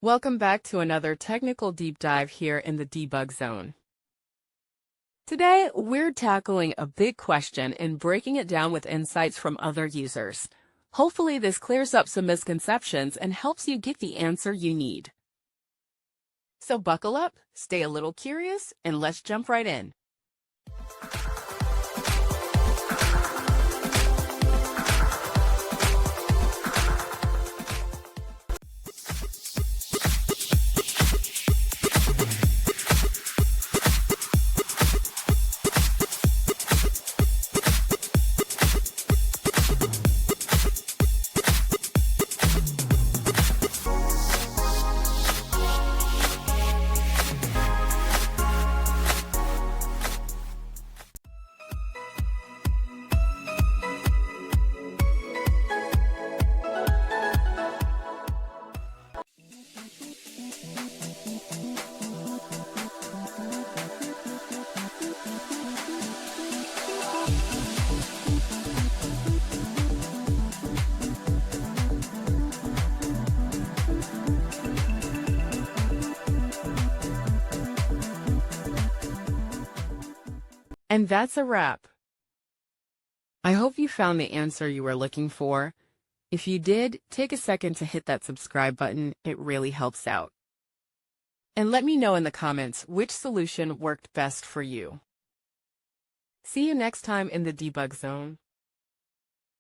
Welcome back to another technical deep dive here in the debug zone. Today, we're tackling a big question and breaking it down with insights from other users. Hopefully, this clears up some misconceptions and helps you get the answer you need. So buckle up, stay a little curious, and let's jump right in. And that's a wrap. I hope you found the answer you were looking for. If you did, take a second to hit that subscribe button. It really helps out. And let me know in the comments which solution worked best for you. See you next time in the debug zone.